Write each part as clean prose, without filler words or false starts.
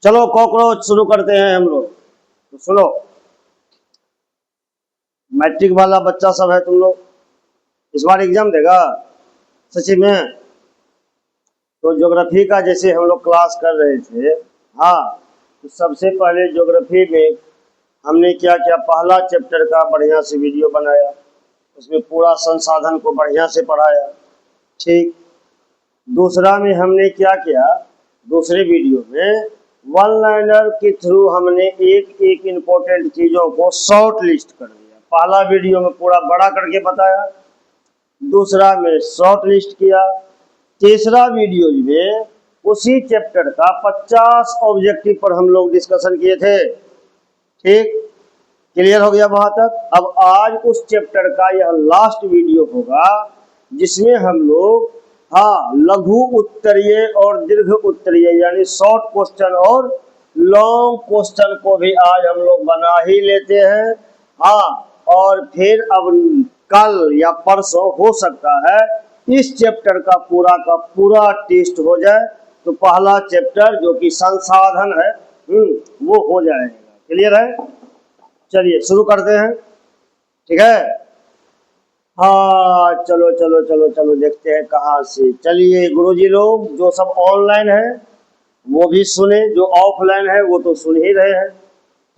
चलो कॉकरोच शुरू करते हैं हम लोग। तो सुनो, मैट्रिक वाला बच्चा सब है तुम लोग, इस बार एग्जाम देगा सच्ची में। तो ज्योग्राफी का जैसे हम लोग क्लास कर रहे थे, हाँ, तो सबसे पहले ज्योग्राफी में हमने क्या किया, पहला चैप्टर का बढ़िया से वीडियो बनाया, उसमें पूरा संसाधन को बढ़िया से पढ़ाया। ठीक। दूसरा में हमने क्या किया, दूसरे वीडियो में वन लाइनर के थ्रू हमने एक एक इम्पोर्टेंट चीज़ों को शॉर्ट लिस्ट कर दिया। पहला वीडियो में पूरा बड़ा करके बताया, दूसरा में शॉर्ट लिस्ट किया, तीसरा वीडियो में उसी चैप्टर का 50 ऑब्जेक्टिव पर हम लोग डिस्कशन किए थे। ठीक, क्लियर हो गया वहां तक। अब आज उस चैप्टर का यह लास्ट वीडियो होगा जिसमें हम लोग, हाँ, लघु उत्तरीय और दीर्घ उत्तरीय यानी शॉर्ट क्वेश्चन और लॉन्ग क्वेश्चन को भी आज हम लोग बना ही लेते हैं। हाँ, और फिर अब कल या परसों हो सकता है इस चैप्टर का पूरा टेस्ट हो जाए, तो पहला चैप्टर जो कि संसाधन है वो हो जाएगा। क्लियर है? चलिए शुरू करते हैं। ठीक है, हाँ, चलो चलो चलो चलो देखते हैं कहाँ से। चलिए गुरुजी लोग जो सब ऑनलाइन है वो भी सुने, जो ऑफलाइन है वो तो सुन ही रहे हैं।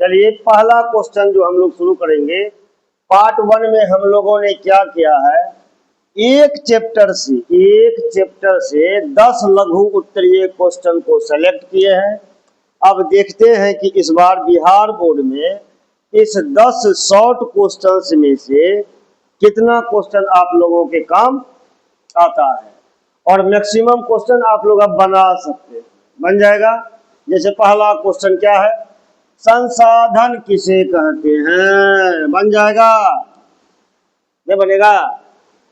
चलिए पहला क्वेश्चन जो हम लोग शुरू करेंगे, पार्ट 1 में हम लोगों ने क्या किया है, एक चैप्टर से 10 लघु उत्तरीय क्वेश्चन को सेलेक्ट किए हैं। अब देखते हैं कि इस बार बिहार बोर्ड में इस 10 शॉर्ट क्वेश्चंस में से कितना क्वेश्चन आप लोगों के काम आता है, और मैक्सिमम क्वेश्चन आप लोग अब बना सकते हैं, बन जाएगा। जैसे पहला क्वेश्चन क्या है, संसाधन किसे कहते हैं, बन जाएगा, नहीं बनेगा?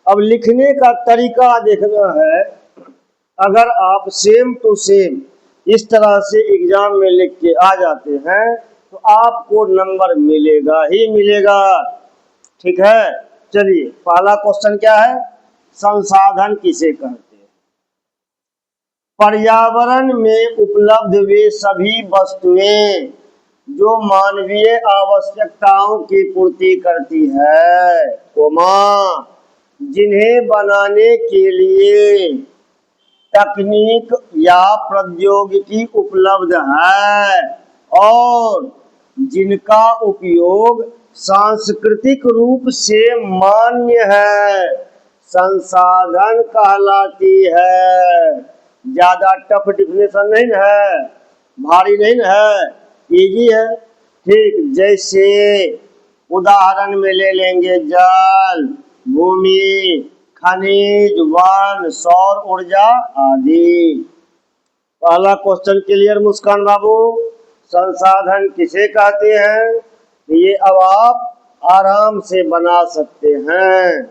अब लिखने का तरीका देखना है। अगर आप सेम टू सेम इस तरह से एग्जाम में लिख के आ जाते हैं तो आपको नंबर मिलेगा ही मिलेगा। ठीक है, चलिए पहला क्वेश्चन क्या है, संसाधन किसे कहते हैं? पर्यावरण में उपलब्ध वे सभी वस्तुएं जो मानवीय आवश्यकताओं की पूर्ति करती है, जिन्हें बनाने के लिए तकनीक या प्रौद्योगिकी उपलब्ध है और जिनका उपयोग सांस्कृतिक रूप से मान्य है, संसाधन कहलाती है। ज्यादा टफ डिफिनेशन नहीं है, भारी नहीं है, इजी है। ठीक, जैसे उदाहरण में ले लेंगे जल, भूमि, खनिज, वन, सौर ऊर्जा आदि। पहला क्वेश्चन क्लियर मुस्कान बाबू, संसाधन किसे कहते हैं, ये अब आप आराम से बना सकते हैं।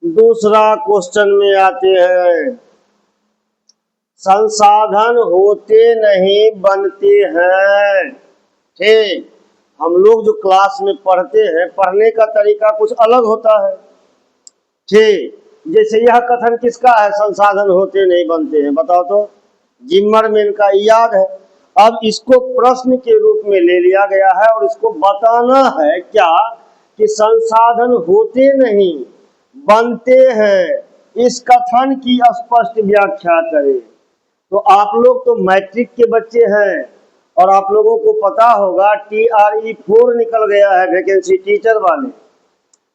दूसरा क्वेश्चन में आते हैं, संसाधन होते नहीं बनते हैं। ठीक, हम लोग जो क्लास में पढ़ते हैं, पढ़ने का तरीका कुछ अलग होता है। ठीक, जैसे यह कथन किसका है, संसाधन होते नहीं बनते हैं, बताओ तो, जिमरमैन का, याद है। अब इसको प्रश्न के रूप में ले लिया गया है और इसको बताना है क्या कि संसाधन होते नहीं बनते हैं, इस कथन की स्पष्ट व्याख्या करें। तो आप लोग तो मैट्रिक के बच्चे हैं और आप लोगों को पता होगा TRE 4 निकल गया है वैकेंसी टीचर वाले,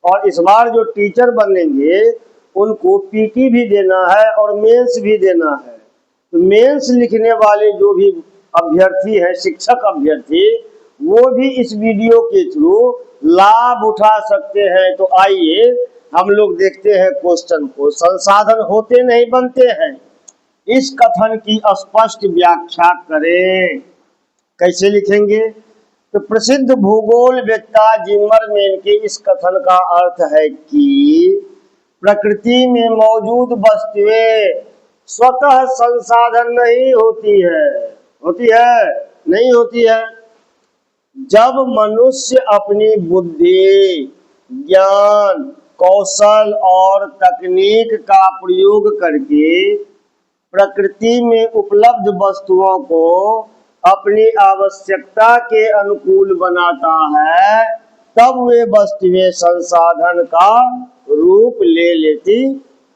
और इस बार जो टीचर बनेंगे उनको PT भी देना है और मेंस भी देना है। तो मेंस लिखने वाले जो भी अभ्यर्थी है, शिक्षक अभ्यर्थी, वो भी इस वीडियो के थ्रू लाभ उठा सकते हैं। तो आइए हम लोग देखते हैं क्वेश्चन को, संसाधन होते नहीं बनते हैं, इस कथन की स्पष्ट व्याख्या करें। कैसे लिखेंगे, तो प्रसिद्ध भूगोलवेत्ता जिमरमैन के इस कथन का अर्थ है कि प्रकृति में मौजूद वस्तुएं स्वतः संसाधन नहीं होती है, होती है नहीं होती है। जब मनुष्य अपनी बुद्धि, ज्ञान, कौशल और तकनीक का प्रयोग करके प्रकृति में उपलब्ध वस्तुओं को अपनी आवश्यकता के अनुकूल बनाता है, तब वे वस्तुएं संसाधन का रूप ले लेती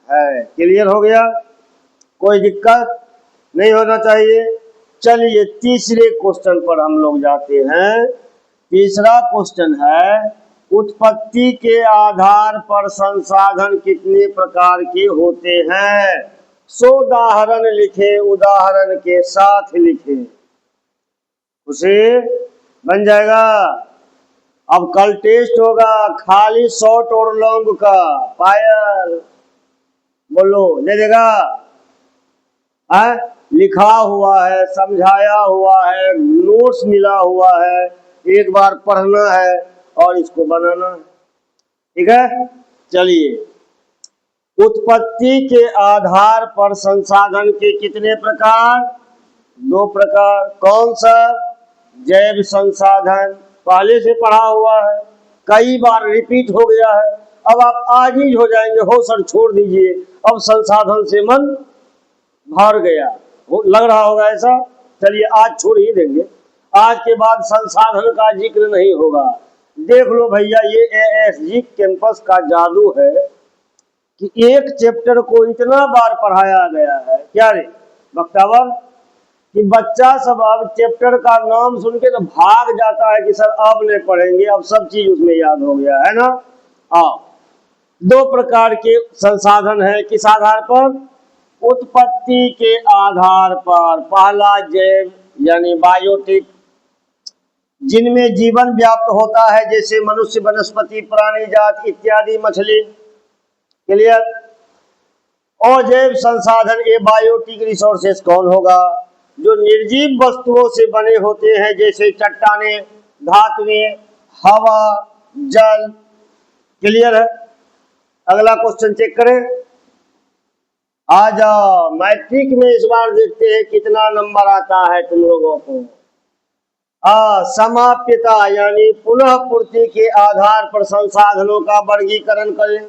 है। क्लियर हो गया? कोई दिक्कत नहीं होना चाहिए। चलिए तीसरे क्वेश्चन पर हम लोग जाते हैं। तीसरा क्वेश्चन है, उत्पत्ति के आधार पर संसाधन कितने प्रकार के होते हैं? सो उदाहरण लिखे, उदाहरण के साथ लिखे। उसे बन जाएगा। अब कल टेस्ट होगा खाली शॉर्ट और लॉन्ग का। पायल बोलो, दे देगा? लिखा हुआ है, समझाया हुआ है, नोट्स मिला हुआ है, एक बार पढ़ना है और इसको बनाना है। ठीक है? चलिए, उत्पत्ति के आधार पर संसाधन के कितने प्रकार? 2 प्रकार। कौन सा? जैव संसाधन, पहले से पढ़ा हुआ है, कई बार रिपीट हो गया है। अब आप आजीज हो जाएंगे, हो सर छोड़ दीजिए, अब संसाधन से मन भर गया, लग रहा होगा ऐसा। चलिए आज छोड़ ही देंगे, आज के बाद संसाधन का जिक्र नहीं होगा। देख लो भैया, ये एएसजी कैंपस का जादू है कि एक चैप्टर को इतना बार पढ़ाया गया है, क्या रे बख्तावर, कि बच्चा सब अब चैप्टर का नाम सुन के तो भाग जाता है कि सर अब नहीं पढ़ेंगे, अब सब चीज उसमें याद हो गया है ना। 2 प्रकार के संसाधन है, किस आधार पर? उत्पत्ति के आधार पर। पहला जैव यानी बायोटिक, जिनमें जीवन व्याप्त होता है, जैसे मनुष्य, वनस्पति, प्राणी जात इत्यादि, मछली। क्लियर? और जैव संसाधन ए बायोटिक रिसोर्सेस कौन होगा? जो निर्जीव वस्तुओं से बने होते हैं, जैसे चट्टाने, धातुएं, हवा, जल। क्लियर है? अगला क्वेश्चन चेक करें। आ जाओ, मैट्रिक में इस बार देखते हैं कितना नंबर आता है तुम लोगों को। समाप्यता यानी पुनः पूर्ति के आधार पर संसाधनों का वर्गीकरण करें।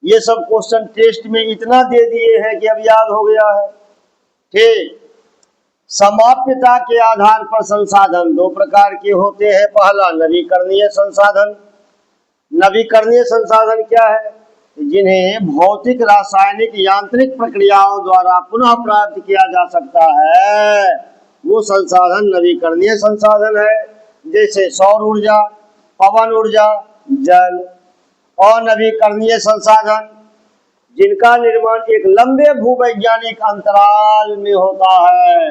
ये सब क्वेश्चन टेस्ट में इतना दे दिए हैं कि अब याद हो गया है। ठीक, समाप्यता के आधार पर संसाधन 2 प्रकार के होते हैं। पहला नवीकरणीय संसाधन। नवीकरणीय संसाधन क्या है? जिन्हें भौतिक, रासायनिक, यांत्रिक प्रक्रियाओं द्वारा पुनः प्राप्त किया जा सकता है, वो संसाधन नवीकरणीय संसाधन है। जैसे सौर ऊर्जा, पवन ऊर्जा, जल। और नवीकरणीय संसाधन जिनका निर्माण एक लंबे भूवैज्ञानिक अंतराल में होता है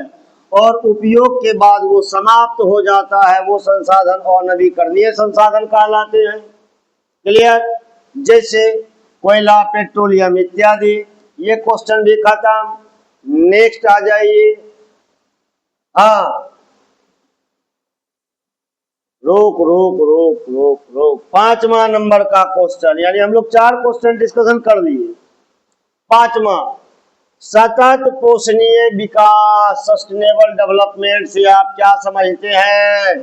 और उपयोग के बाद वो समाप्त हो जाता है, वो संसाधन अनवीकरणीय संसाधन कहलाते हैं। क्लियर? जैसे कोयला, पेट्रोलियम इत्यादि। ये क्वेश्चन भी खत्म। नेक्स्ट आ जाइए। रोक रोक रोक रोक रोक 5वां नंबर का क्वेश्चन, यानी हम लोग 4 क्वेश्चन डिस्कशन कर लिए। 5वां, सतत पोषणीय विकास, सस्टेनेबल डेवलपमेंट से आप क्या समझते हैं?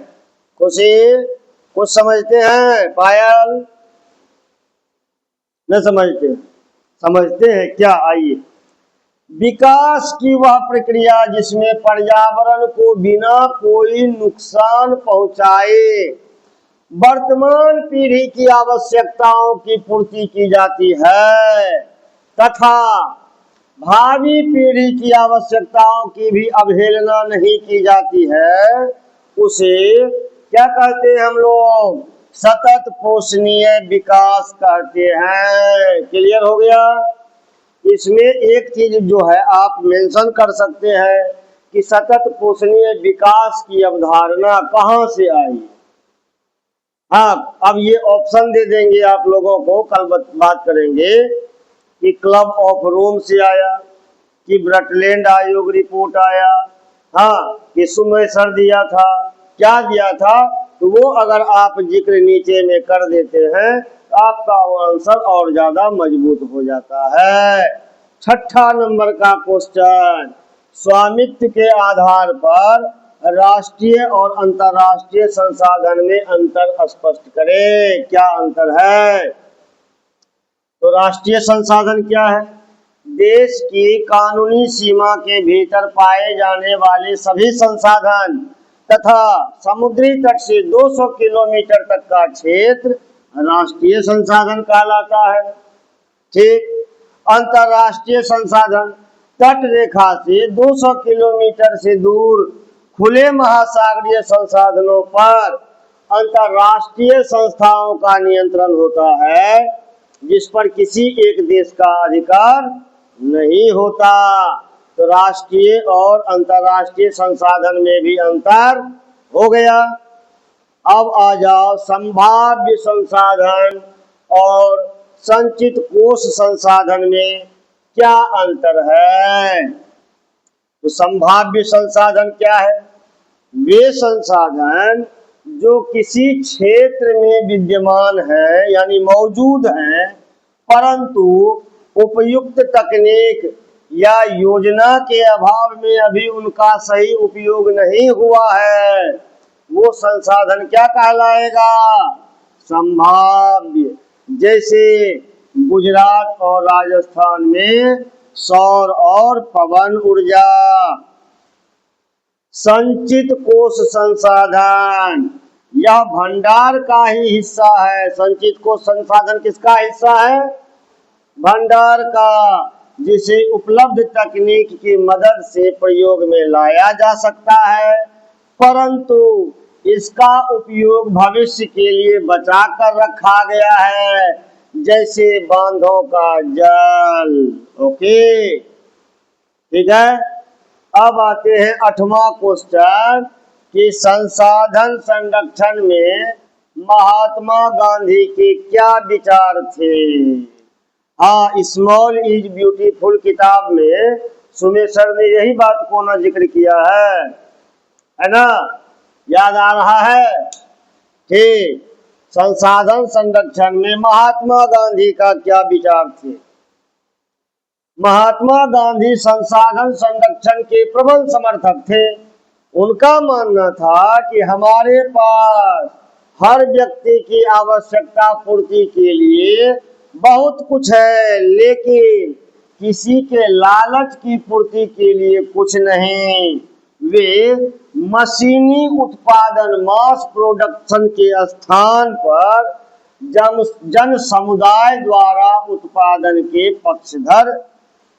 खुशी, कुछ समझते हैं? पायल, न समझते? समझते हैं क्या? आइए। विकास की वह प्रक्रिया जिसमें पर्यावरण को बिना कोई नुकसान पहुंचाए वर्तमान पीढ़ी की आवश्यकताओं की पूर्ति की जाती है तथा भावी पीढ़ी की आवश्यकताओं की भी अवहेलना नहीं की जाती है, उसे क्या कहते हैं हम लोग? सतत पोषणीय विकास कहते हैं। क्लियर हो गया? इसमें एक चीज जो है आप मेंशन कर सकते हैं कि सतत पोषणीय विकास की अवधारणा कहां से आई। अब ये ऑप्शन दे देंगे आप लोगों को, कल बात करेंगे कि क्लब ऑफ रोम से आया, कि ब्रटलैंड आयोग रिपोर्ट आया, कि सुमे सर दिया था, क्या दिया था, तो वो अगर आप जिक्र नीचे में कर देते हैं तो आपका वो आंसर और ज्यादा मजबूत हो जाता है। 6ठा नंबर का क्वेश्चन, स्वामित्व के आधार पर राष्ट्रीय और अंतर्राष्ट्रीय संसाधन में अंतर स्पष्ट करें। क्या अंतर है? तो राष्ट्रीय संसाधन क्या है? देश की कानूनी सीमा के भीतर पाए जाने वाले सभी संसाधन तथा समुद्री तट से 200 किलोमीटर तक का क्षेत्र राष्ट्रीय संसाधन कहलाता है। ठीक। अंतर्राष्ट्रीय संसाधन तट रेखा से 200 किलोमीटर से दूर खुले महासागरीय संसाधनों पर अंतर्राष्ट्रीय संस्थाओं का नियंत्रण होता है, जिस पर किसी एक देश का अधिकार नहीं होता। तो राष्ट्रीय और अंतर्राष्ट्रीय संसाधन में भी अंतर हो गया। अब आ जाओ संभाव्य संसाधन और संचित कोष संसाधन में क्या अंतर है। तो संभाव्य संसाधन क्या है? वे संसाधन जो किसी क्षेत्र में विद्यमान है यानी मौजूद हैं, परंतु उपयुक्त तकनीक या योजना के अभाव में अभी उनका सही उपयोग नहीं हुआ है, वो संसाधन क्या कहलाएगा? संभाव्य। जैसे गुजरात और राजस्थान में सौर और पवन ऊर्जा। संचित कोष संसाधन यह भंडार का ही हिस्सा है। संचित कोष संसाधन किसका हिस्सा है? भंडार का, जिसे उपलब्ध तकनीक की मदद से प्रयोग में लाया जा सकता है, परंतु इसका उपयोग भविष्य के लिए बचा कर रखा गया है, जैसे बांधों का जल। ओके, ठीक है। अब आते हैं 8वां क्वेश्चन कि संसाधन संरक्षण में महात्मा गांधी के क्या विचार थे। हाँ, स्मॉल इज ब्यूटीफुल किताब में सुमेश सर ने यही बात को ना जिक्र किया है ना? याद आ रहा है? ठीक। संसाधन संरक्षण में महात्मा गांधी का क्या विचार थे? महात्मा गांधी संसाधन संरक्षण के प्रबल समर्थक थे। उनका मानना था कि हमारे पास हर व्यक्ति की आवश्यकता पूर्ति के लिए बहुत कुछ है, लेकिन किसी के लालच की पूर्ति के लिए कुछ नहीं। वे मशीनी उत्पादन मास प्रोडक्शन के स्थान पर जन समुदाय द्वारा उत्पादन के पक्षधर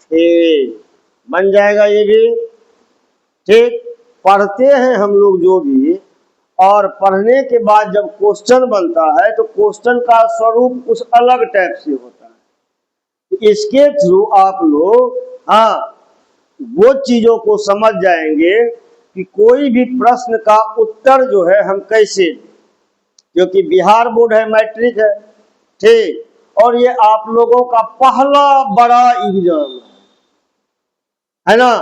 थे। बन जाएगा ये भी। ठीक। पढ़ते हैं हम लोग जो भी, और पढ़ने के बाद जब क्वेश्चन बनता है तो क्वेश्चन का स्वरूप कुछ अलग टाइप से होता है। तो इसके थ्रू आप लोग वो चीजों को समझ जाएंगे कि कोई भी प्रश्न का उत्तर जो है हम कैसे, क्योंकि बिहार बोर्ड है, मैट्रिक है, ठीक, और ये आप लोगों का पहला बड़ा एग्जाम है ना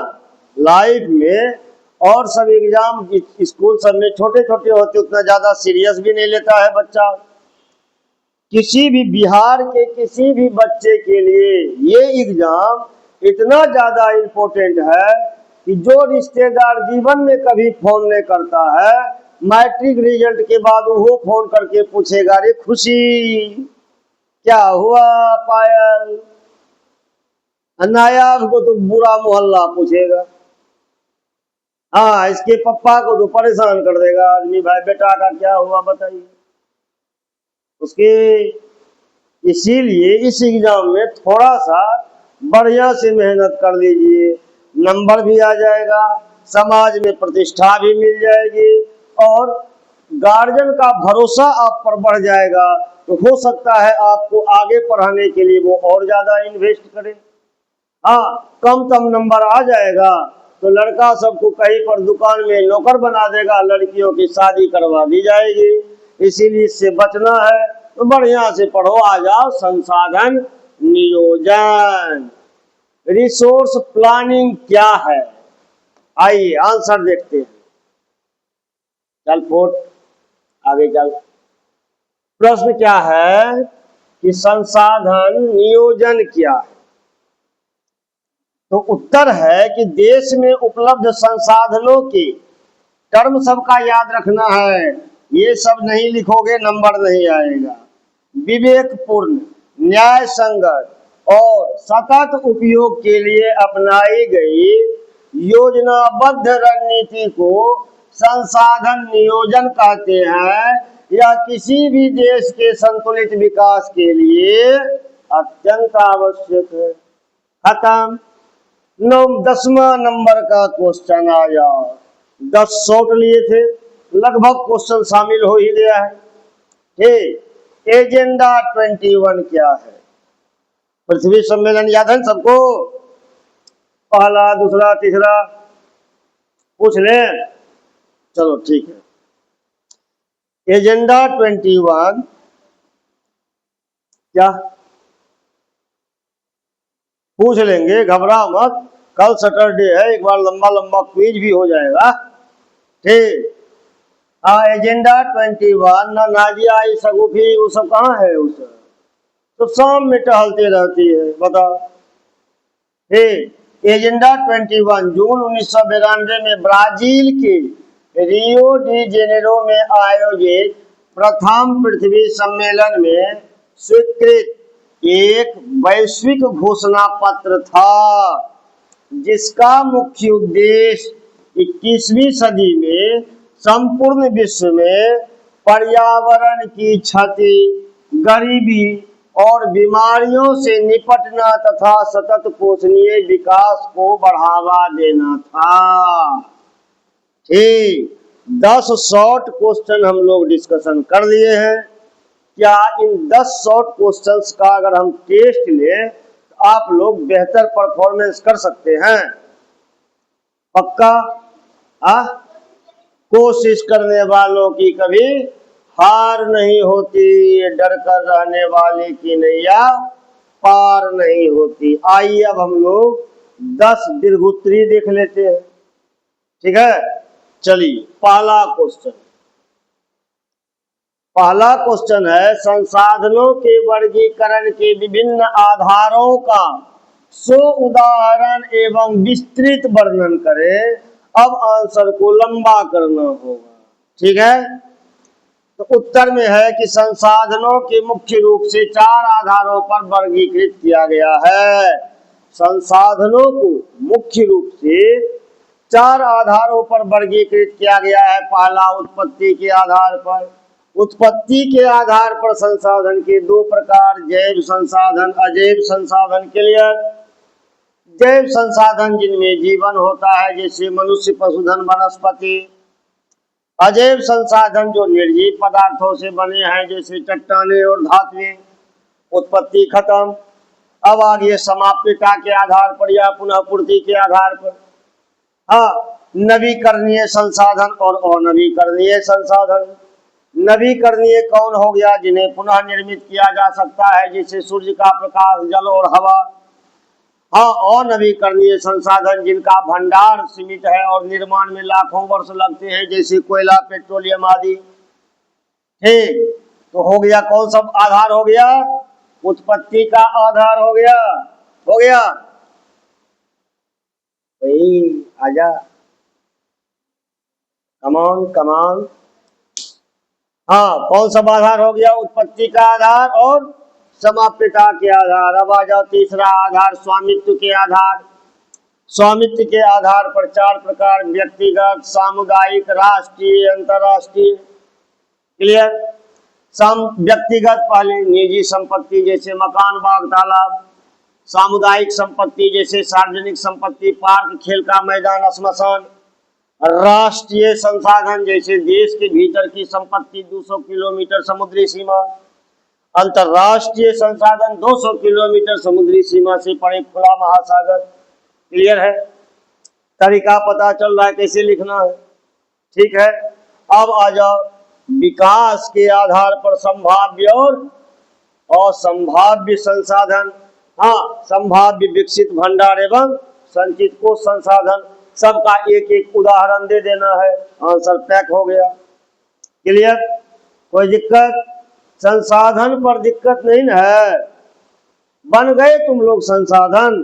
लाइफ में। और सब एग्जाम स्कूल सब में छोटे छोटे होते, उतना ज्यादा सीरियस भी नहीं लेता है बच्चा। किसी भी बिहार के किसी भी बच्चे के लिए ये एग्जाम इतना ज्यादा इम्पोर्टेंट है कि जो रिश्तेदार जीवन में कभी फोन नहीं करता है, मैट्रिक रिजल्ट के बाद वो फोन करके पूछेगा, रे खुशी क्या हुआ पायल। नायाब को तो बुरा मोहल्ला पूछेगा। हाँ, इसके पप्पा को तो परेशान कर देगा आदमी, भाई बेटा का क्या हुआ बताइए उसके। इसीलिए इस एग्जाम में थोड़ा सा बढ़िया से मेहनत कर लीजिए, नंबर भी आ जाएगा, समाज में प्रतिष्ठा भी मिल जाएगी, और गार्जियन का भरोसा आप पर बढ़ जाएगा। तो हो सकता है आपको आगे पढ़ाने के लिए वो और ज्यादा इन्वेस्ट करे। हाँ, कम नंबर आ जाएगा तो लड़का सबको कहीं पर दुकान में नौकर बना देगा, लड़कियों की शादी करवा दी जाएगी। इसीलिए इससे बचना है तो बढ़िया से पढ़ो। आ जाओ संसाधन नियोजन। रिसोर्स प्लानिंग क्या है? आइए आंसर देखते हैं। चल फोर्ट आगे चल। प्रश्न क्या है कि संसाधन नियोजन क्या है? तो उत्तर है कि देश में उपलब्ध संसाधनों के टर्म सबका याद रखना है। ये सब नहीं लिखोगे नंबर नहीं आएगा। विवेकपूर्ण, न्याय संगत, और सतत उपयोग के लिए अपनाई गई योजनाबद्ध रणनीति को संसाधन नियोजन कहते हैं। यह किसी भी देश के संतुलित विकास के लिए अत्यंत आवश्यक है। खत्म। 10वां नंबर का क्वेश्चन आया। 10 शॉर्ट लिए थे, लगभग क्वेश्चन शामिल हो ही गया है। ठीक, एजेंडा 21 क्या है? पृथ्वी सम्मेलन याद है सबको? पहला, दूसरा, तीसरा पूछ ले। चलो ठीक है। एजेंडा 21 क्या? पूछ लेंगे, घबरा मत। कल सैटरडे है, एक बार लंबा लंबा क्विज भी हो जाएगा। ठीक। एजेंडा 21 ना नाजिया आई सगुफी वो सब कहाँ है? उस तो शाम में टहलते रहती है, बताओ। ठीक। एजेंडा 21 जून 1992 में ब्राजील के रियो डी जेनेरो में आयोजित प्रथम पृथ्वी सम्मेलन में स्वीकृत एक वैश्विक घोषणा पत्र था, जिसका मुख्य उद्देश्य 21वीं सदी में संपूर्ण विश्व में पर्यावरण की क्षति, गरीबी और बीमारियों से निपटना तथा सतत पोषणीय विकास को बढ़ावा देना था। ठीक। 10 शॉर्ट क्वेश्चन हम लोग डिस्कशन कर लिए हैं। क्या इन 10 शॉर्ट क्वेश्चंस का अगर हम टेस्ट लें तो आप लोग बेहतर परफॉर्मेंस कर सकते हैं? पक्का? कोशिश करने वालों की कभी हार नहीं होती, डर कर रहने वाले की नैया पार नहीं होती। आइए अब हम लोग 10 दीर्घोत्तरी देख लेते हैं। ठीक है, चलिए पहला क्वेश्चन है, संसाधनों के वर्गीकरण के विभिन्न आधारों का उदाहरण एवं विस्तृत वर्णन करें। अब आंसर को लंबा करना होगा। ठीक है, तो उत्तर में है कि संसाधनों के मुख्य रूप से 4 आधारों पर वर्गीकृत किया गया है। संसाधनों को मुख्य रूप से 4 आधारों पर वर्गीकृत किया गया है। पहला, उत्पत्ति के आधार पर। उत्पत्ति के आधार पर संसाधन के 2 प्रकार, जैव संसाधन, अजैव संसाधन। क्लियर? जैव संसाधन जिनमें जीवन होता है, जैसे मनुष्य, पशुधन, वनस्पति। अजैव संसाधन जो निर्जीव पदार्थों से बने हैं, जैसे चट्टानें और धातुएं। उत्पत्ति खत्म। अब आगे समाप्यता के आधार पर या पुनः पूर्ति के आधार पर। नवीकरणीय संसाधन और अनवीकरणीय संसाधन। नवीकरणीय कौन हो गया? जिन्हें पुनः निर्मित किया जा सकता है, जैसे सूर्य का प्रकाश, जल और हवा। अनवीकरणीय संसाधन जिनका भंडार सीमित है और निर्माण में लाखों वर्ष लगते हैं, जैसे कोयला, पेट्रोलियम आदि। ठीक, तो हो गया कौन सा आधार हो गया? उत्पत्ति का आधार हो गया। आजा, कमान। कौन सा आधार हो गया? उत्पत्ति का आधार और समाप्यता के आधार। अब आ जाओ तीसरा आधार, स्वामित्व के आधार। स्वामित्व के आधार पर 4 प्रकार, व्यक्तिगत, सामुदायिक, राष्ट्रीय, अंतरराष्ट्रीय। क्लियर? व्यक्तिगत पहले निजी संपत्ति जैसे मकान, बाग, तालाब। सामुदायिक संपत्ति जैसे सार्वजनिक संपत्ति, पार्क, खेल का मैदान, श्मशान। राष्ट्रीय संसाधन जैसे देश के भीतर की संपत्ति, 200 किलोमीटर समुद्री सीमा। अंतरराष्ट्रीय संसाधन 200 किलोमीटर समुद्री सीमा से परे खुला महासागर। क्लियर है? तरीका पता चल रहा है कैसे लिखना है। ठीक है, अब आ जाओ विकास के आधार पर संभाव्य और असंभाव्य संसाधन। संभाव्य विकसित भंडार एवं संचित को संसाधन। सबका एक एक उदाहरण दे देना है, आंसर पैक हो गया। क्लियर? कोई दिक्कत? संसाधन पर दिक्कत नहीं ना है? बन गए तुम लोग संसाधन?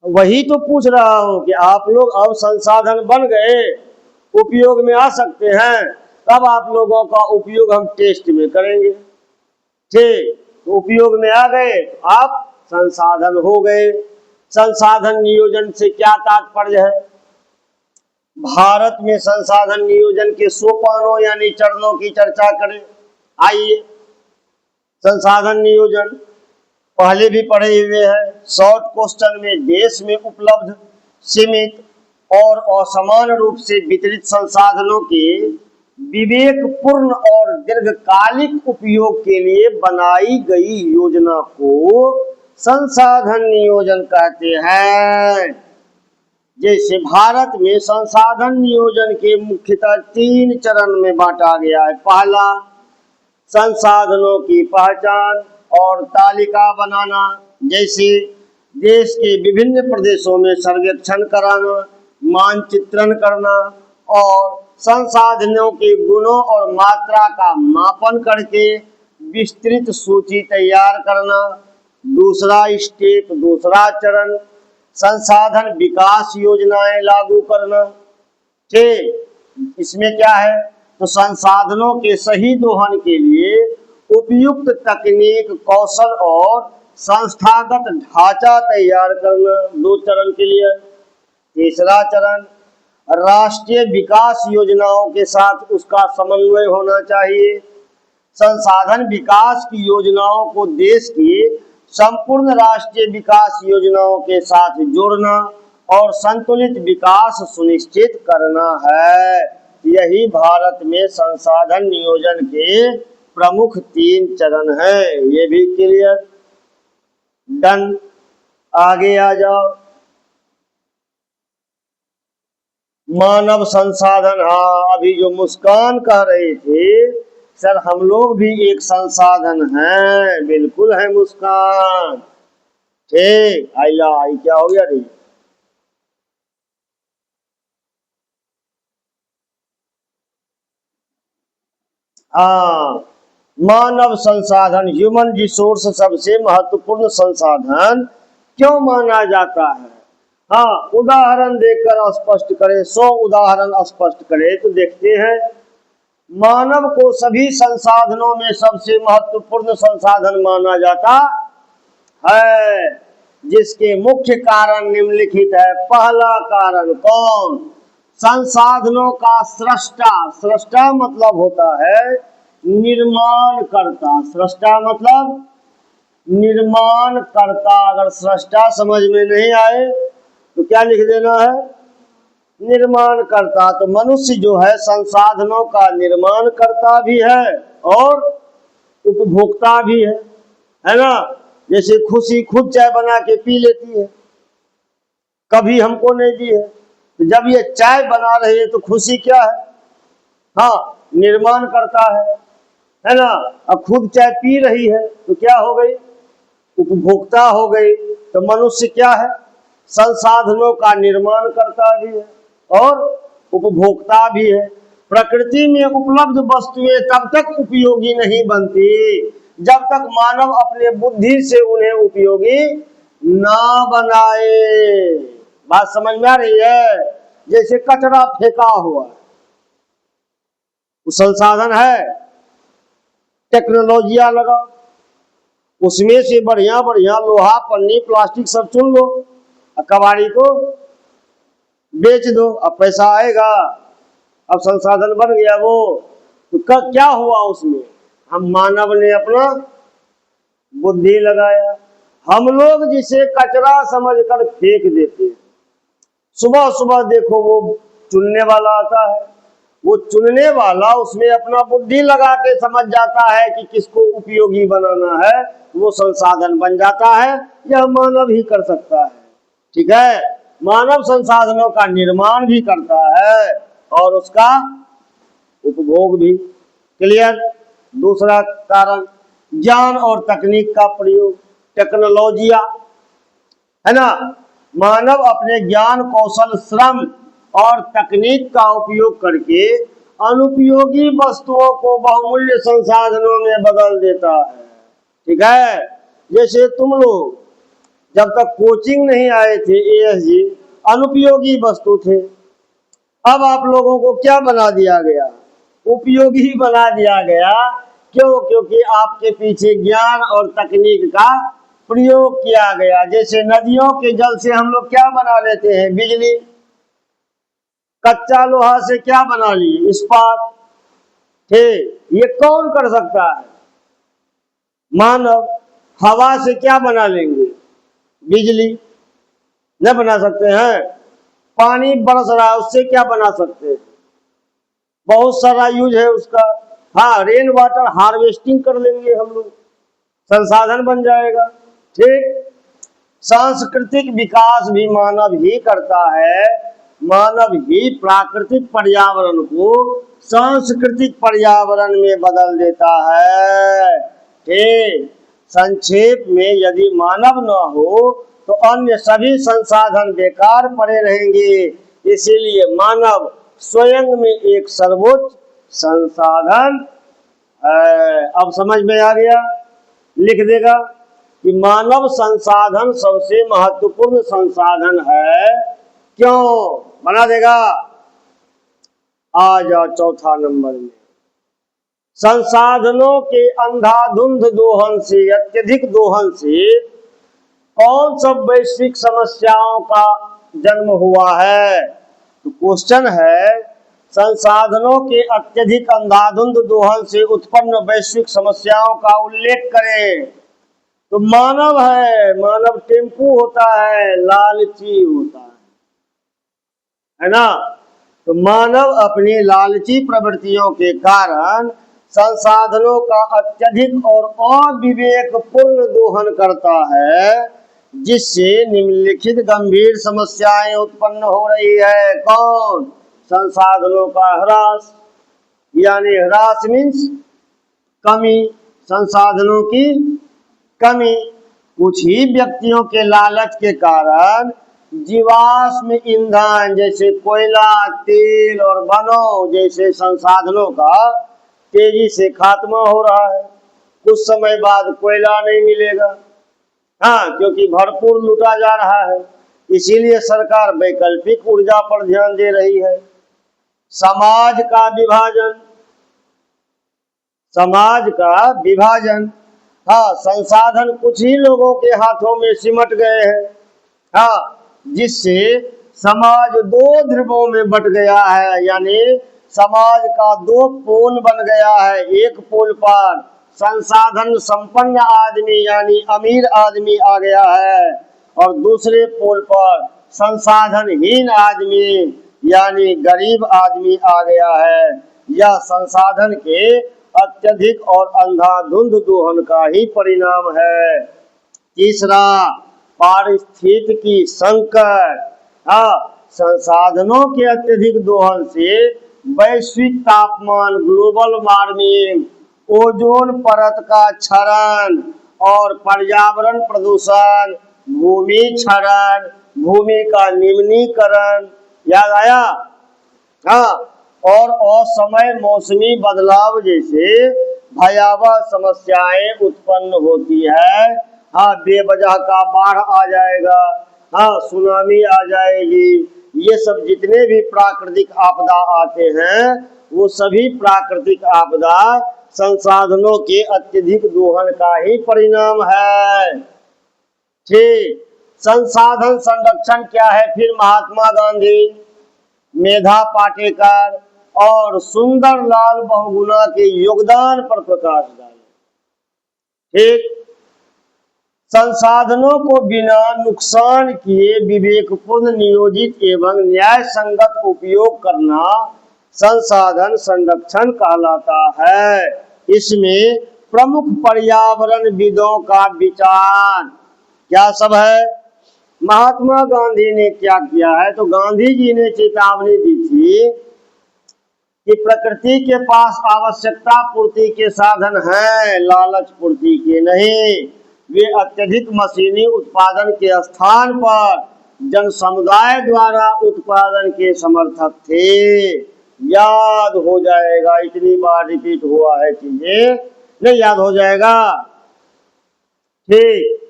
वही तो पूछ रहा हूं कि आप लोग अब संसाधन बन गए, उपयोग में आ सकते हैं। तब आप लोगों का उपयोग हम टेस्ट में करेंगे। ठीक, तो उपयोग में आ गए, आप संसाधन हो गए। संसाधन नियोजन से क्या तात्पर्य है? भारत में संसाधन नियोजन के सोपानों यानी चरणों की चर्चा करें। आइए, संसाधन नियोजन पहले भी पढ़े हुए हैं। शॉर्ट क्वेश्चन में देश में उपलब्ध सीमित और असमान रूप से वितरित संसाधनों के विवेकपूर्ण और दीर्घकालिक उपयोग के लिए बनाई गई योजना को संसाधन नियोजन कहते हैं। जैसे भारत में संसाधन नियोजन के मुख्यतः 3 चरण में बांटा गया है। पहला, संसाधनों की पहचान और तालिका बनाना, जैसे देश के विभिन्न प्रदेशों में सर्वेक्षण कराना, मानचित्रण करना और संसाधनों के गुणों और मात्रा का मापन करके विस्तृत सूची तैयार करना। दूसरा स्टेप, दूसरा चरण, संसाधन विकास योजनाएं लागू करना। ठीक, इसमें क्या है? तो संसाधनों के सही दोहन के लिए उपयुक्त तकनीक, कौशल और संस्थागत ढांचा तैयार करना। 2 चरण के लिए। तीसरा चरण, राष्ट्रीय विकास योजनाओं के साथ उसका समन्वय होना चाहिए। संसाधन विकास की योजनाओं को देश की संपूर्ण राष्ट्रीय विकास योजनाओं के साथ जोड़ना और संतुलित विकास सुनिश्चित करना है। यही भारत में संसाधन नियोजन के प्रमुख 3 चरण हैं। ये भी क्लियर? डन। आगे आ जाओ। मानव संसाधन, हाँ, अभी जो मुस्कान कह रहे थे, सर हम लोग भी एक संसाधन हैं। बिल्कुल है मुस्कान। ठीक, आई क्या हो गया रे? हाँ, मानव संसाधन, ह्यूमन रिसोर्स सबसे महत्वपूर्ण संसाधन क्यों माना जाता है? हाँ, उदाहरण देकर स्पष्ट करें। 100 उदाहरण स्पष्ट करें तो देखते हैं। मानव को सभी संसाधनों में सबसे महत्वपूर्ण संसाधन माना जाता है, जिसके मुख्य कारण निम्नलिखित है। पहला कारण, कौन? संसाधनों का सृष्टा। सृष्टा मतलब होता है निर्माण करता। सृष्टा मतलब निर्माण करता। अगर सृष्टा समझ में नहीं आए तो क्या लिख देना है? निर्माण करता। तो मनुष्य जो है संसाधनों का निर्माण करता भी है और उपभोक्ता भी है ना? जैसे खुशी खुद चाय बना के पी लेती है, कभी हमको नहीं दी है, तो जब ये चाय बना रही है तो खुशी क्या है? हाँ, निर्माण करता है ना? अब खुद चाय पी रही है तो क्या हो गई? उपभोक्ता हो गई। तो मनुष्य क्या है? संसाधनों का निर्माण करता भी है और उपभोक्ता भी है। प्रकृति में उपलब्ध वस्तुएं तब तक उपयोगी नहीं बनती जब तक मानव अपने बुद्धि से उन्हें उपयोगी ना बनाए। बात समझ में आ रही है? जैसे कचरा फेंका हुआ है, वो संसाधन है। टेक्नोलॉजिया लगा, उसमें से बढ़िया बढ़िया लोहा, पन्नी, प्लास्टिक सब चुन लो, कबाड़ी को बेच दो, अब पैसा आएगा, अब संसाधन बन गया वो। तो क्या हुआ उसमें? हम मानव ने अपना बुद्धि लगाया। हम लोग जिसे कचरा समझकर फेंक देते हैं, सुबह सुबह देखो वो चुनने वाला आता है, वो चुनने वाला उसमें अपना बुद्धि लगा के समझ जाता है कि किसको उपयोगी बनाना है, वो संसाधन बन जाता है। यह मानव ही कर सकता है। ठीक है, मानव संसाधनों का निर्माण भी करता है और उसका उपभोग भी। क्लियर? दूसरा कारण, ज्ञान और तकनीक का प्रयोग। टेक्नोलॉजिया है ना? मानव अपने ज्ञान, कौशल, श्रम और तकनीक का उपयोग करके अनुपयोगी वस्तुओं को बहुमूल्य संसाधनों में बदल देता है। ठीक है, जैसे तुम लोग जब तक कोचिंग नहीं आए थे, एएसजी अनुपयोगी वस्तु थे, अब आप लोगों को क्या बना दिया गया? उपयोगी बना दिया गया क्यों? क्योंकि आपके पीछे ज्ञान और तकनीक का प्रयोग किया गया। जैसे नदियों के जल से हम लोग क्या बना लेते हैं? बिजली। कच्चा लोहा से क्या बना लिए? इस्पात। ठीक, ये कौन कर सकता है? मानव। हवा से क्या बना लेंगे? बिजली। न बना सकते हैं। पानी बरस रहा है, उससे क्या बना सकते हैं? बहुत सारा यूज है उसका। हाँ, रेन वाटर हार्वेस्टिंग कर लेंगे हम लोग, संसाधन बन जाएगा। ठीक। सांस्कृतिक विकास भी मानव ही करता है। मानव ही प्राकृतिक पर्यावरण को सांस्कृतिक पर्यावरण में बदल देता है। ठीक। संक्षेप में, यदि मानव न हो तो अन्य सभी संसाधन बेकार पड़े रहेंगे। इसीलिए मानव स्वयं में एक सर्वोच्च संसाधन है। अब समझ में आ गया? लिख देगा कि मानव संसाधन सबसे महत्वपूर्ण संसाधन है। क्यों? बना देगा। आ जाओ चौथा नंबर में। संसाधनों के अंधाधुंध दोहन से, अत्यधिक दोहन से कौन सब वैश्विक समस्याओं का जन्म हुआ है? तो क्वेश्चन है, संसाधनों के अत्यधिक अंधाधुंध दोहन से उत्पन्न वैश्विक समस्याओं का उल्लेख करें। तो मानव है। मानव टेम्पू होता है, लालची होता है ना? तो मानव अपनी लालची प्रवृत्तियों के कारण संसाधनों का अत्यधिक और अविवेकपूर्ण दोहन करता है, जिससे निम्नलिखित गंभीर समस्याएं उत्पन्न हो रही है। कौन? संसाधनों का ह्रास, यानी ह्रास मीन्स कमी, संसाधनों की कमी। कुछ ही व्यक्तियों के लालच के कारण जीवाश्म ईंधन जैसे कोयला, तेल और वनों जैसे संसाधनों का तेजी से खात्मा हो रहा है। कुछ समय बाद कोयला नहीं मिलेगा। हाँ, क्योंकि भरपूर लूटा जा रहा है। इसीलिए सरकार वैकल्पिक ऊर्जा पर ध्यान दे रही है। समाज का विभाजन, समाज का विभाजन। हाँ, संसाधन कुछ ही लोगों के हाथों में सिमट गए हैं। हाँ, जिससे समाज दो ध्रुवों में बट गया है, यानी समाज का दो पोल बन गया है। एक पोल पर संसाधन संपन्न आदमी यानी अमीर आदमी आ गया है, और दूसरे पोल पर संसाधनहीन आदमी यानी गरीब आदमी आ गया है। यह संसाधन के अत्यधिक और अंधाधुंध दोहन का ही परिणाम है। तीसरा, पारिस्थितिकी संकट। हाँ, संसाधनों के अत्यधिक दोहन से वैश्विक तापमान, ग्लोबल वार्मिंग, ओजोन परत का क्षरण और पर्यावरण प्रदूषण, भूमि क्षरण, भूमि का निम्नीकरण, याद आया? हाँ, और असमय मौसमी बदलाव जैसे भयावह समस्याएं उत्पन्न होती है। हाँ, बेवजह का बाढ़ आ जाएगा। हाँ, सुनामी आ जाएगी। ये सब जितने भी प्राकृतिक आपदा आते हैं, वो सभी प्राकृतिक आपदा संसाधनों के अत्यधिक दोहन का ही परिणाम है। ठीक। संसाधन संरक्षण क्या है? फिर महात्मा गांधी, मेधा पाटेकर और सुंदरलाल बहुगुणा के योगदान पर प्रकाश डाले। ठीक। संसाधनों को बिना नुकसान किए विवेकपूर्ण, नियोजित एवं न्याय संगत उपयोग करना संसाधन संरक्षण कहलाता है। इसमें प्रमुख पर्यावरणविदों का विचार क्या सब है? महात्मा गांधी ने क्या किया है? तो गांधी जी ने चेतावनी दी थी कि प्रकृति के पास आवश्यकता पूर्ति के साधन हैं, लालच पूर्ति के नहीं। वे अत्यधिक मशीनी उत्पादन के स्थान पर जन समुदाय द्वारा उत्पादन के समर्थक थे। याद हो जाएगा, इतनी बार रिपीट हुआ है चीजें, नहीं याद हो जाएगा? ठीक।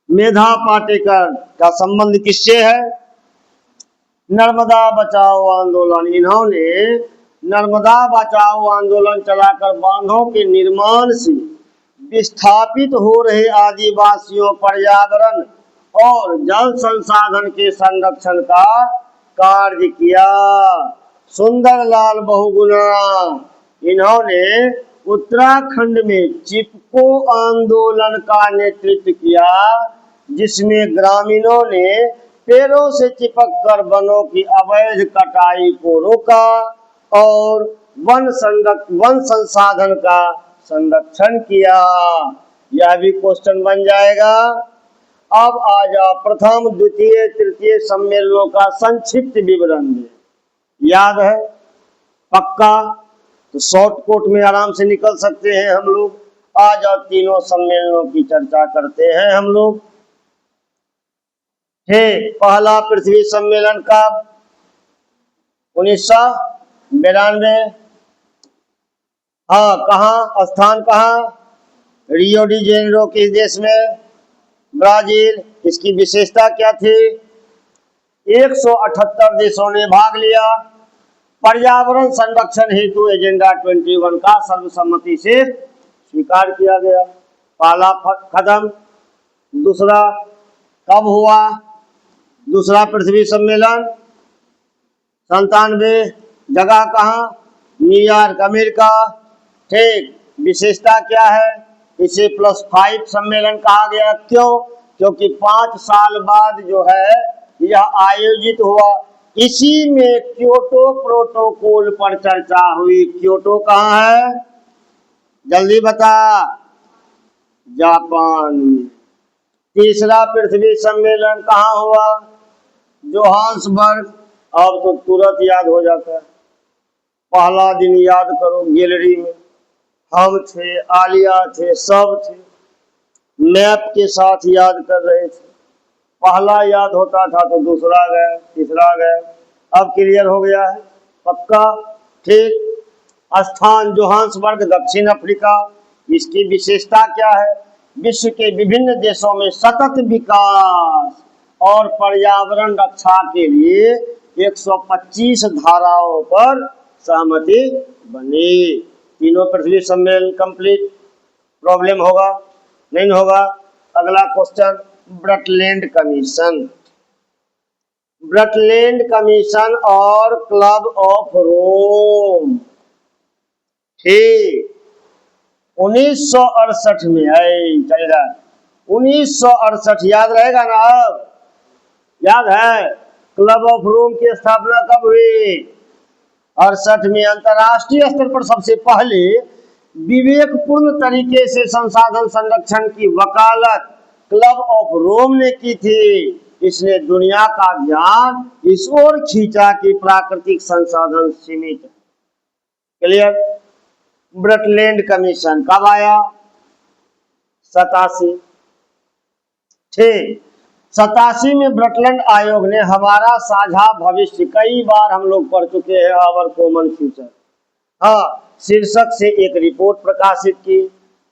मेधा पाटेकर का संबंध किससे है? नर्मदा बचाओ आंदोलन। इन्होंने नर्मदा बचाओ आंदोलन चलाकर बांधों के निर्माण से विस्थापित हो रहे आदिवासियों, पर्यावरण और जल संसाधन के संरक्षण का कार्य किया। सुंदरलाल बहुगुणा, इन्होंने उत्तराखंड में चिपको आंदोलन का नेतृत्व किया, जिसमें ग्रामीणों ने पेड़ों से चिपक कर वनों की अवैध कटाई को रोका और वन संसाधन का संरक्षण किया। यह भी क्वेश्चन बन जाएगा। अब आ जाओ प्रथम, द्वितीय, तृतीय सम्मेलनों का संक्षिप्त विवरण दे। याद है पक्का? तो शॉर्टकट में आराम से निकल सकते हैं हम लोग। आ जाओ तीनों सम्मेलनों की चर्चा करते हैं हम लोग। पहला पृथ्वी सम्मेलन का 1992। हाँ, कहाँ? स्थान कहाँ? रियो डी जेनेरो किस देश में? ब्राजील। इसकी विशेषता क्या थी? 178 देशों ने भाग लिया। पर्यावरण संरक्षण हेतु एजेंडा 21 का सर्वसम्मति से स्वीकार किया गया। पहला कदम। दूसरा कब हुआ? दूसरा पृथ्वी सम्मेलन 97। जगह कहाँ? New York, America. ठीक। विशेषता क्या है? इसे +5 सम्मेलन कहा गया। क्यों? क्योंकि 5 साल बाद जो है यह आयोजित हुआ। इसी में क्योटो प्रोटोकॉल पर चर्चा हुई। क्योटो कहाँ है? जल्दी बता। जापान में। तीसरा पृथ्वी सम्मेलन कहाँ हुआ? जोहान्सबर्ग। अब तो तुरंत याद हो जाता है। पहला दिन याद करो, गैलरी में हम थे, आलिया थे, सब थे, मैप के साथ याद कर रहे थे। पहला याद होता था तो दूसरा गया, तीसरा गया। अब क्लियर हो गया है? पक्का? ठीक। स्थान जोहान्सबर्ग, दक्षिण अफ्रीका। इसकी विशेषता क्या है? विश्व के विभिन्न देशों में सतत विकास और पर्यावरण रक्षा के लिए 125 धाराओं पर सहमति बनी। तीनों पृथ्वी सम्मेलन कंप्लीट। प्रॉब्लम होगा? नहीं होगा। अगला क्वेश्चन, ब्रटलैंड कमीशन। ब्रटलैंड कमीशन और क्लब ऑफ रोम। ठीक। 1968 में है। चलेगा? 1968 याद रहेगा ना? अब याद है? क्लब ऑफ रोम की स्थापना कब हुई? 68 में। अंतर्राष्ट्रीय स्तर पर सबसे पहले विवेकपूर्ण तरीके से संसाधन संरक्षण की वकालत क्लब ऑफ रोम ने की थी। इसने दुनिया का ध्यान इस ओर खींचा कि प्राकृतिक संसाधन सीमित है। क्लियर? ब्रटलैंड कमीशन कब आया? 87। ठीक। 87 में ब्रटलैंड आयोग ने हमारा साझा भविष्य, कई बार हम लोग पढ़ चुके हैं, आवर कॉमन फ्यूचर, हाँ, शीर्षक से एक रिपोर्ट प्रकाशित की।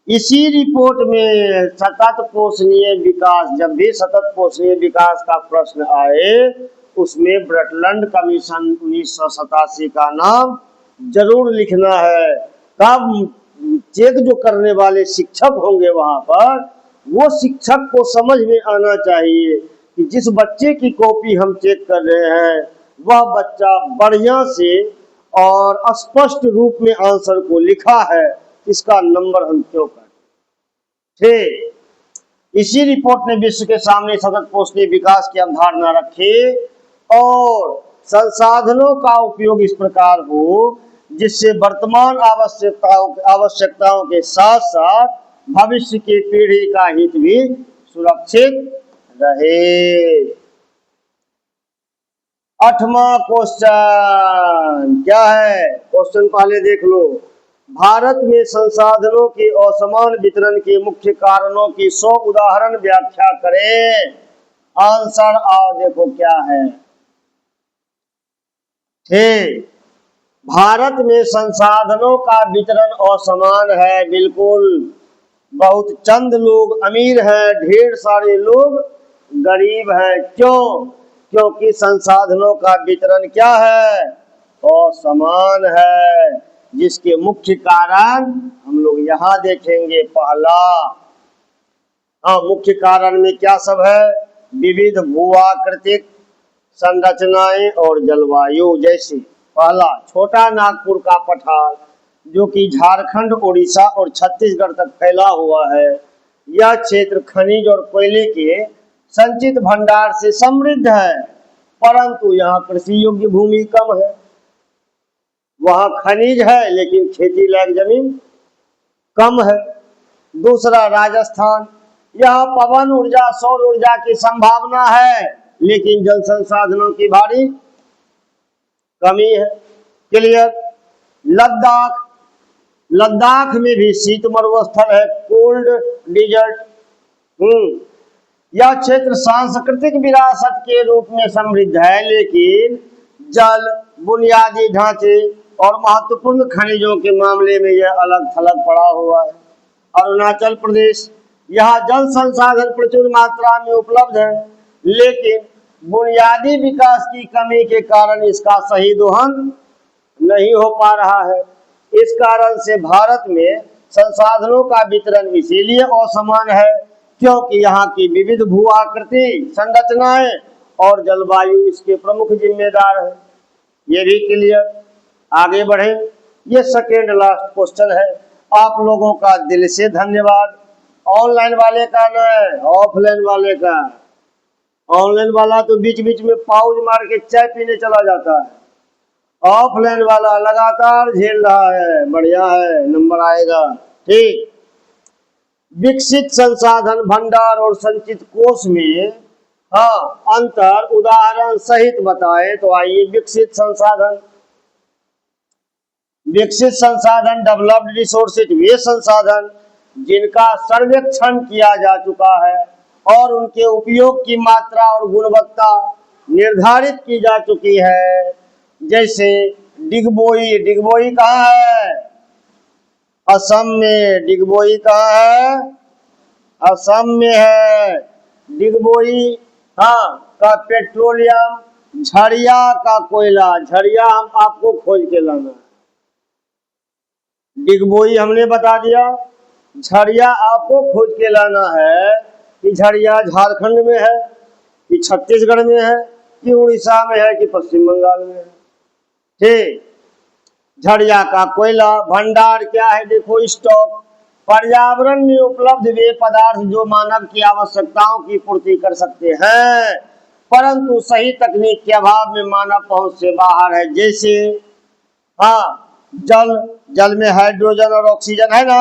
इसी रिपोर्ट में सतत पोषणीय विकास, जब भी सतत पोषणीय विकास का प्रश्न आए उसमें ब्रटलैंड कमीशन 1987 का नाम जरूर लिखना है। तब चेक जो करने वाले शिक्षक होंगे वहां पर, वो शिक्षक को समझ में आना चाहिए कि जिस बच्चे की कॉपी हम चेक कर रहे हैं वह बच्चा बढ़िया से और स्पष्ट रूप में आंसर को लिखा है, इसका नंबर हम क्यों करें। ठीक। इसी रिपोर्ट ने विश्व के सामने सतत पोषणीय विकास की अवधारणा रखी और संसाधनों का उपयोग इस प्रकार हो जिससे वर्तमान आवश्यकताओं के साथ साथ भविष्य की पीढ़ी का हित भी सुरक्षित रहे। 8वां क्वेश्चन क्या है? क्वेश्चन पहले देख लो। भारत में संसाधनों के असमान वितरण के मुख्य कारणों की 100 उदाहरण व्याख्या करें। आंसर आओ देखो क्या है। ठीक। भारत में संसाधनों का वितरण असमान है। बिल्कुल। बहुत चंद लोग अमीर हैं, ढेर सारे लोग गरीब हैं। क्यों? क्योंकि संसाधनों का वितरण क्या है? असमान है, जिसके मुख्य कारण हम लोग यहाँ देखेंगे। पहला, हाँ, मुख्य कारण में क्या सब है? विविध भूआकृतिक संरचनाएं और जलवायु। जैसे पहला, छोटा नागपुर का पठार जो कि झारखंड, उड़ीसा और छत्तीसगढ़ तक फैला हुआ है। यह क्षेत्र खनिज और कोयले के संचित भंडार से समृद्ध है, परंतु यहाँ कृषि योग्य भूमि कम है। वहाँ खनिज है लेकिन खेती लायक जमीन कम है। दूसरा, राजस्थान, यहाँ पवन ऊर्जा, सौर ऊर्जा की संभावना है लेकिन जल संसाधनों की भारी कमी है। क्लियर? लद्दाख, लद्दाख में भी शीत मरुस्थल है, कोल्ड डिजर्ट। यह क्षेत्र सांस्कृतिक विरासत के रूप में समृद्ध है लेकिन जल, बुनियादी ढांचे और महत्वपूर्ण खनिजों के मामले में यह अलग थलग पड़ा हुआ है। अरुणाचल प्रदेश, यहाँ जल संसाधन प्रचुर मात्रा में उपलब्ध है लेकिन बुनियादी विकास की कमी के कारण इसका सही दोहन नहीं हो पा रहा है। इस कारण से भारत में संसाधनों का वितरण इसीलिए असमान है क्योंकि यहाँ की विविध भू आकृति संरचनाएं और जलवायु इसके प्रमुख जिम्मेदार है। ये भी क्लियर? आगे बढ़े। ये सेकेंड लास्ट क्वेश्चन है। आप लोगों का दिल से धन्यवाद। ऑनलाइन वाले का नहीं, ऑफलाइन वाले का। ऑनलाइन वाला तो बीच बीच में पाउज मार के चाय पीने चला जाता है, ऑफलाइन वाला लगातार झेल रहा है। बढ़िया है, नंबर आएगा। ठीक। विकसित संसाधन भंडार और संचित कोष में अंतर उदाहरण सहित बताएं। तो आइए, विकसित संसाधन। विकसित संसाधन, डेवलप्ड रिसोर्सेज, वे संसाधन जिनका सर्वेक्षण किया जा चुका है और उनके उपयोग की मात्रा और गुणवत्ता निर्धारित की जा चुकी है। जैसे डिगबोई, डिगबोई कहाँ है? असम में। डिगबोई कहाँ है? असम में है। डिगबोई का पेट्रोलियम, झरिया का कोयला। झरिया हम आपको खोज के लाना है। डिगबोई हमने बता दिया, झरिया आपको खोज के लाना है कि झरिया झारखंड में है कि छत्तीसगढ़ में है कि उड़ीसा में है कि पश्चिम बंगाल में है। ठीक। झरिया का कोयला भंडार क्या है? देखो, स्टॉक, पर्यावरण में उपलब्ध वे पदार्थ जो मानव की आवश्यकताओं की पूर्ति कर सकते हैं परंतु सही तकनीक के अभाव में मानव पहुंच से बाहर है। जैसे जल, जल में हाइड्रोजन और ऑक्सीजन है ना।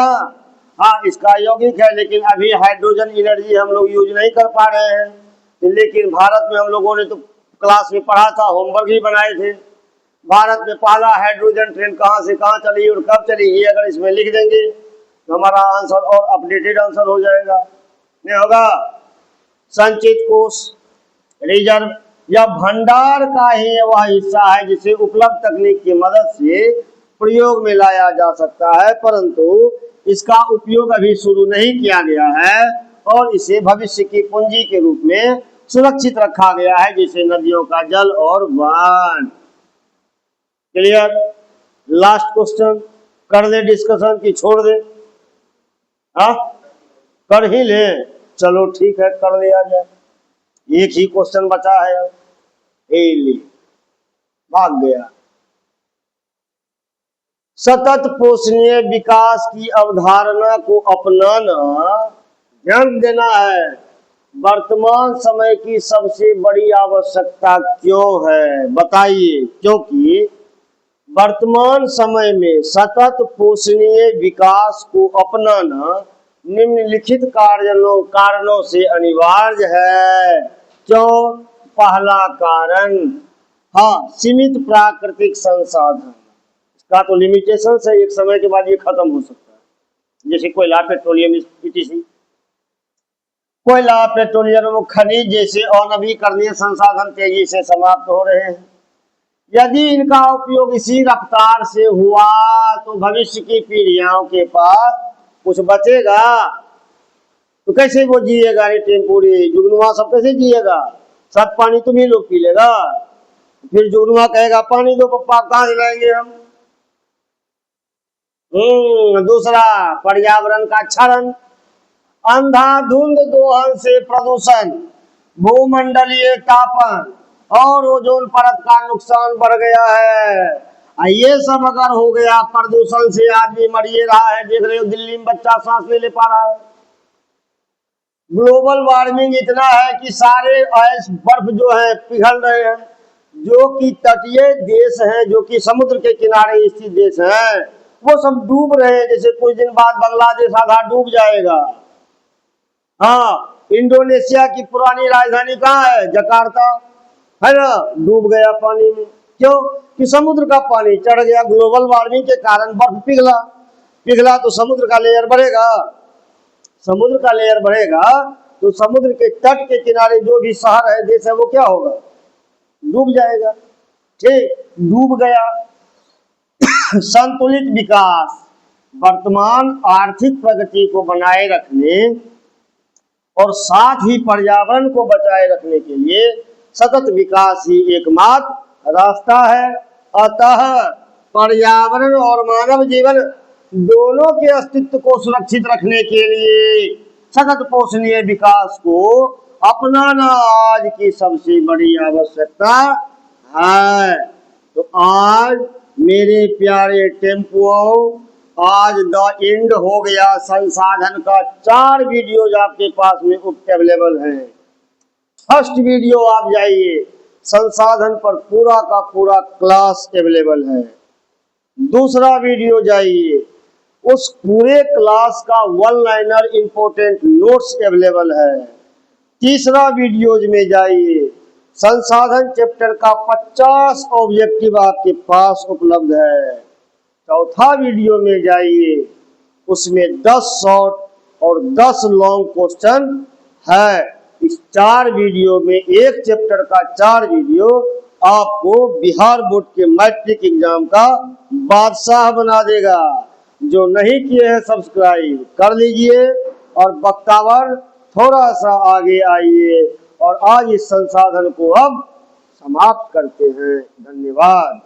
इसका यौगिक है लेकिन अभी हाइड्रोजन एनर्जी हम लोग यूज नहीं कर पा रहे हैं। लेकिन भारत में हम लोगों ने तो क्लास में पढ़ा था, होमवर्क भी बनाए थे। भारत में पहला हाइड्रोजन ट्रेन कहाँ से कहाँ चली और कब चली, ये अगर इसमें लिख देंगे तो हमारा आंसर और अपडेटेड आंसर हो जाएगा। नहीं होगा? संचित कोष, रिजर्व या भंडार का ही वह हिस्सा है जिसे उपलब्ध तकनीक की मदद से प्रयोग में लाया जा सकता है परंतु इसका उपयोग अभी शुरू नहीं किया गया है और इसे भविष्य की पूंजी के रूप में सुरक्षित रखा गया है, जैसे नदियों का जल और वन। क्लियर? लास्ट क्वेश्चन कर दे डिस्कशन की छोड़ दे? कर ही ले। चलो ठीक है, कर लिया जाए। एक ही क्वेश्चन बचा है अब। ले, भाग गया। सतत पोषणीय विकास की अवधारणा को अपनाना, ध्यान देना है। वर्तमान समय की सबसे बड़ी आवश्यकता क्यों है? बताइए। क्योंकि वर्तमान समय में सतत पोषणीय विकास को अपनाना निम्नलिखित कारणों से अनिवार्य है। क्यों? पहला कारण, सीमित प्राकृतिक संसाधन का तो लिमिटेशन है, एक समय के बाद ये खत्म हो सकता है। जैसे कोयला, पेट्रोलियम, etc। कोयला, पेट्रोलियम, खनिज जैसे अनवीकरणीय संसाधन तेजी से समाप्त हो रहे हैं। यदि इनका उपयोग इसी रफ्तार से हुआ तो भविष्य की पीढ़ियों के पास कुछ बचेगा तो कैसे वो जिएगा? टेम्पोरी जुगनुआ सब कैसे जिएगा? सब पानी तुम ही लोग पी लेगा। फिर जुगनुआ कहेगा पानी दो पप्पा, कहाँ से लाएंगे हम। दूसरा, पर्यावरण का क्षरण, अंधाधुंध दोहन से प्रदूषण, भूमंडलीय तापन और ओजोन परत का नुकसान बढ़ गया है। ये सब अगर हो गया, प्रदूषण से आदमी मर ही रहा है। देख रहे हो दिल्ली में बच्चा सांस नहीं ले पा रहा है। ग्लोबल वार्मिंग इतना है कि सारे आइस बर्फ जो है पिघल रहे हैं। जो कि तटीय देश हैं, जो कि समुद्र के किनारे स्थित देश हैं, वो सब डूब रहे हैं। जैसे कुछ दिन बाद बांग्लादेश आधा डूब जाएगा। हाँ, इंडोनेशिया की पुरानी राजधानी कहाँ है? जकार्ता है ना, डूब गया पानी में। क्यों? कि समुद्र का पानी चढ़ गया। ग्लोबल वार्मिंग के कारण बर्फ पिघला तो समुद्र का लेयर बढ़ेगा। समुद्र का लेयर बढ़ेगा तो समुद्र के तट के किनारे जो भी शहर है, देश है, वो क्या होगा? डूब जाएगा। ठीक, डूब गया। संतुलित विकास, वर्तमान आर्थिक प्रगति को बनाए रखने और साथ ही पर्यावरण को बचाए रखने के लिए सतत विकास ही एकमात्र रास्ता है। अतः पर्यावरण और मानव जीवन दोनों के अस्तित्व को सुरक्षित रखने के लिए सतत पोषणीय विकास को अपनाना आज की सबसे बड़ी आवश्यकता है। तो आज मेरे प्यारे टेम्पुओं, आज द एंड हो गया। संसाधन का 4 वीडियोज आपके पास में अवेलेबल है। फर्स्ट वीडियो आप जाइए, संसाधन पर पूरा का पूरा क्लास अवेलेबल है। दूसरा वीडियो जाइए, उस पूरे क्लास का 1 लाइनर इंपोर्टेंट नोट्स अवेलेबल है। तीसरा वीडियोज में जाइए, संसाधन चैप्टर का 50 ऑब्जेक्टिव आपके पास उपलब्ध है। चौथा वीडियो में जाइए, उसमें 10 शॉर्ट और 10 लॉन्ग क्वेश्चन है। इस 4 वीडियो में, एक चैप्टर का 4 वीडियो आपको बिहार बोर्ड के मैट्रिक एग्जाम का बादशाह बना देगा। जो नहीं किए हैं सब्सक्राइब कर लीजिए और बख्तावर थोड़ा सा आगे आइए। और आज इस संसाधन को अब समाप्त करते हैं। धन्यवाद।